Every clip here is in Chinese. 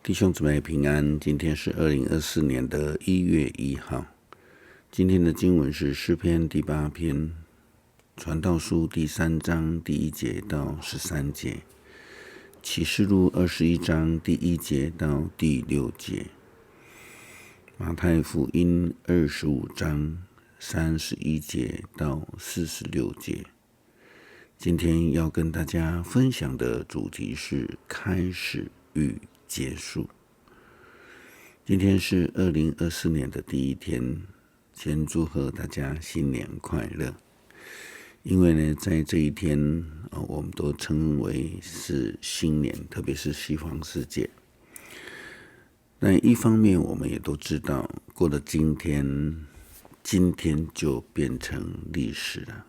弟兄姊妹平安，今天是2024年的1月1号。今天的经文是诗篇第8篇，传道书第3章第1节到13节，启示录21章第1节到第6节，马太福音25章31节到46节。今天要跟大家分享的主题是开始与结束。今天是2024年的第一天，先祝贺大家新年快乐。因为呢，在这一天，我们都称为是新年，特别是西方世界。但一方面，我们也都知道，过了今天就变成历史了。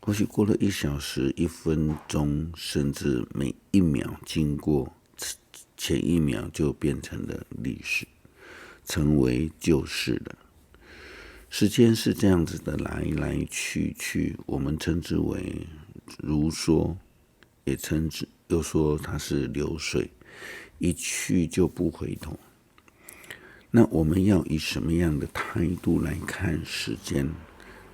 或许过了1小时、1分钟，甚至每一秒经过，前一秒就变成了历史，成为旧事了。时间是这样子的来来去去，我们称之为如梭，又说它是流水，一去就不回头。那我们要以什么样的态度来看时间，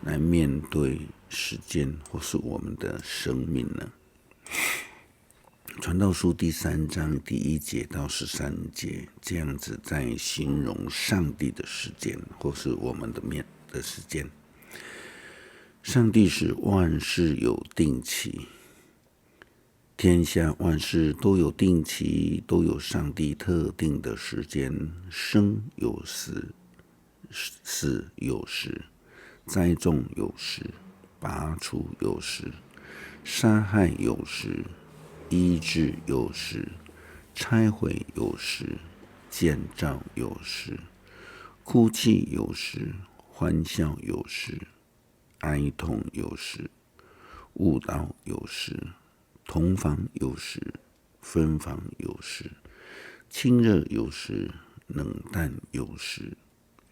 来面对时间或是我们的生命呢？传道书第3章第1节到13节，这样子在形容上帝的时间，或是我们的时间。上帝使万事有定期，天下万事都有定期，都有上帝特定的时间。生有时，死有时，栽种有时，拔除有时，杀害有时，医治有时，拆毁有时，建造有时，哭泣有时，欢笑有时，哀痛有时，误导有时，同房有时，分房有时，亲热有时，冷淡有时，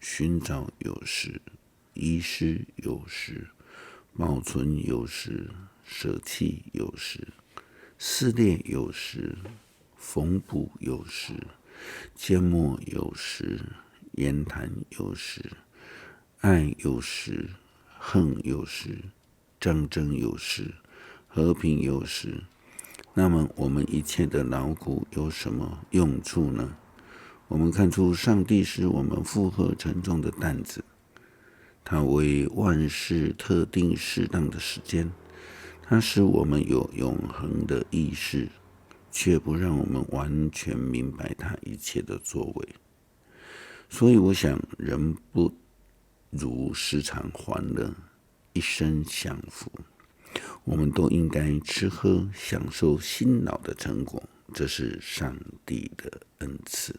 寻找有时，遗失有时，保存有时，舍弃有时，撕裂有时，缝补有时，缄默有时，言谈有时，爱有时，恨有时，战争有时，和平有时。那么我们一切的劳苦有什么用处呢？我们看出上帝使我们负荷沉重的担子，他为万事特定适当的时间，他使我们有永恒的意识，却不让我们完全明白他一切的作为。所以我想，人不如时常欢乐，一生享福。我们都应该吃喝享受辛劳的成果，这是上帝的恩赐。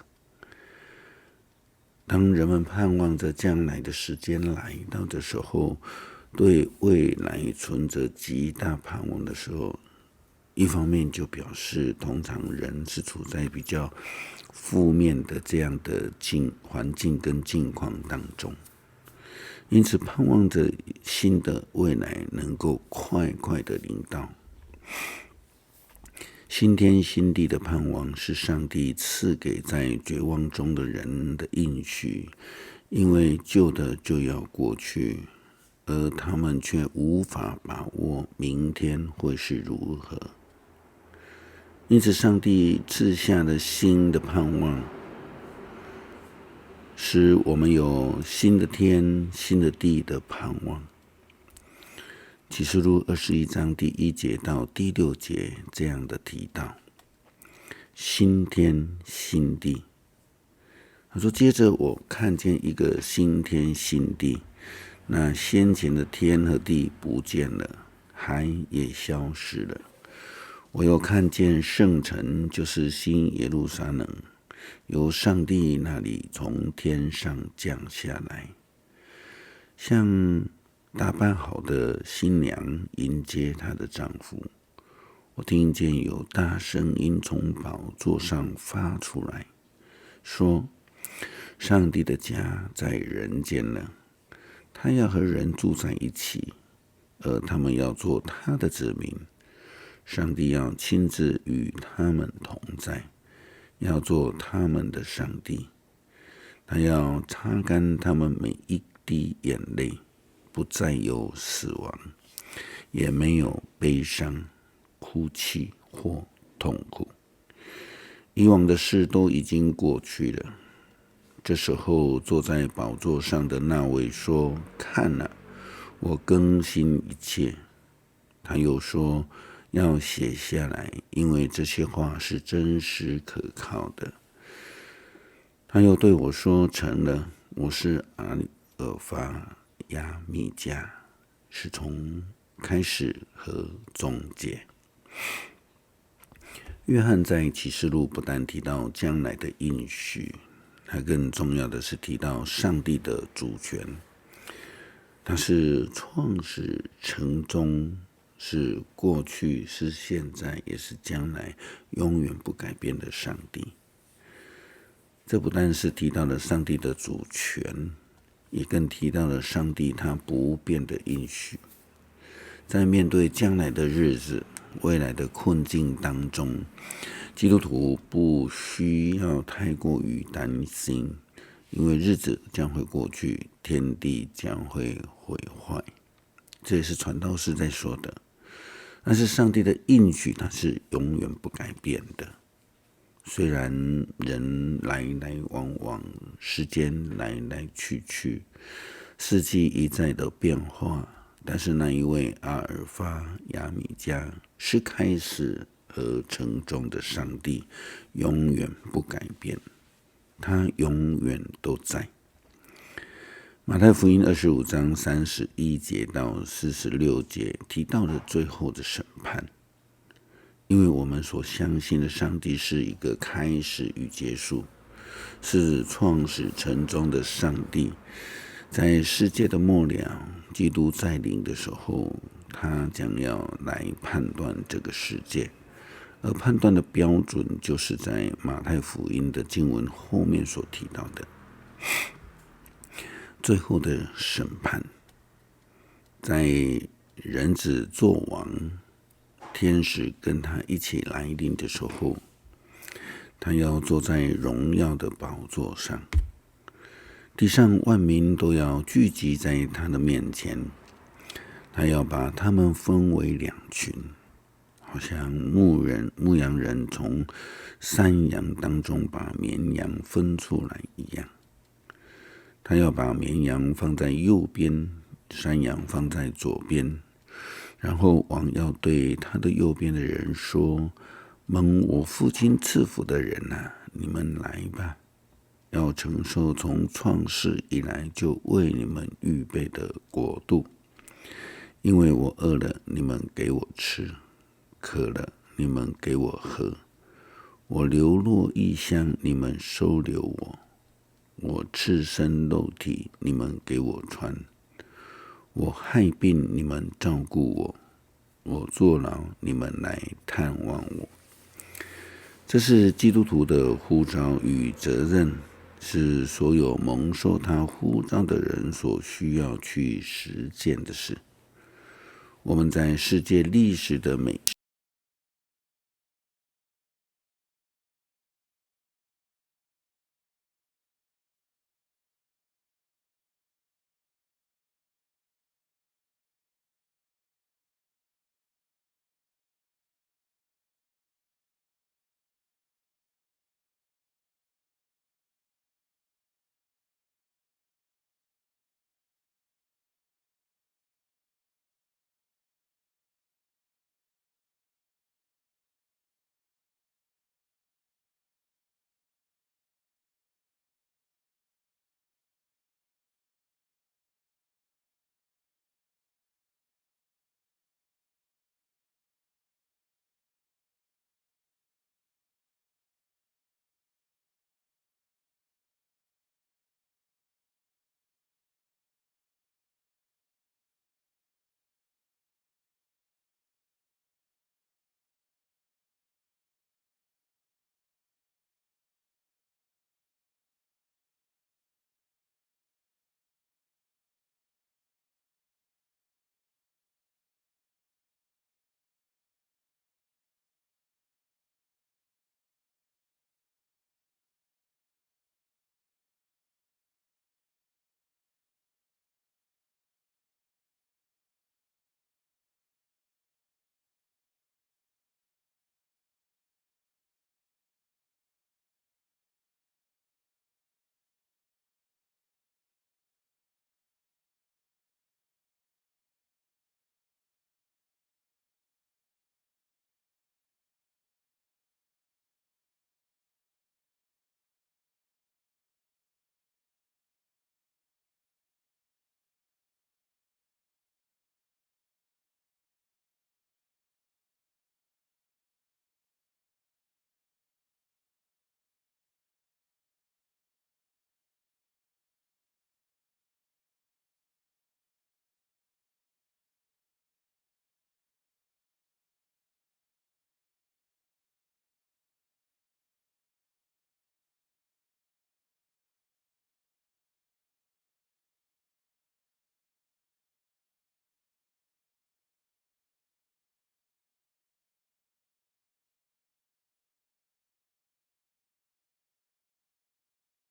当人们盼望着将来的时间来到的时候，对未来存着极大盼望的时候，一方面就表示通常人是处在比较负面的这样的环境跟境况当中，因此盼望着新的未来能够快快的临到。新天新地的盼望是上帝赐给在绝望中的人的应许，因为旧的就要过去，而他们却无法把握明天会是如何。因此上帝赐下了新的盼望，使我们有新的天新的地的盼望。启示录21章第1节到第6节这样的提到新天新地。他说，接着我看见一个新天新地，那先前的天和地不见了，海也消失了。我又看见圣城，就是新耶路撒冷，由上帝那里从天上降下来，像打扮好的新娘迎接她的丈夫。我听见有大声音从宝座上发出来，说：上帝的家在人间了，他要和人住在一起，而他们要做他的子民。上帝要亲自与他们同在，要做他们的上帝。他要擦干他们每一滴眼泪，不再有死亡，也没有悲伤、哭泣或痛苦。以往的事都已经过去了。这时候坐在宝座上的那位说：看啊，我更新一切。他又说要写下来，因为这些话是真实可靠的。他又对我说：成了，我是阿尔法亚米迦，是从开始和终结。约翰在启示录不但提到将来的应许，他更重要的是提到上帝的主权。他是创始成终，是过去，是现在，也是将来，永远不改变的上帝。这不但是提到了上帝的主权，也更提到了上帝他不变的应许。在面对将来的日子、未来的困境当中，基督徒不需要太过于担心，因为日子将会过去，天地将会毁坏。这也是传道士在说的。但是上帝的应许它是永远不改变的。虽然人来来往往，时间来来去去，四季一再的变化，但是那一位阿尔法亚米迦是开始和成终的上帝，永远不改变，他永远都在。马太福音25章31节到46节提到了最后的审判。因为我们所相信的上帝是一个开始与结束，是创始成终的上帝。在世界的末了，基督再临的时候，他将要来判断这个世界，而判断的标准就是在马太福音的经文后面所提到的最后的审判。在人子作王，天使跟他一起来临的时候，他要坐在荣耀的宝座上，地上万民都要聚集在他的面前，他要把他们分为两群，好像牧羊人从山羊当中把绵羊分出来一样。他要把绵羊放在右边，山羊放在左边。然后王要对他的右边的人说：蒙我父亲赐福的人啊，你们来吧，要承受从创世以来就为你们预备的国度。因为我饿了，你们给我吃；渴了，你们给我喝；我流落异乡，你们收留我；我赤身露体，你们给我穿；我害病，你们照顾我；我坐牢，你们来探望我。这是基督徒的呼召与责任，是所有蒙受他呼召的人所需要去实践的事。我们在世界历史的每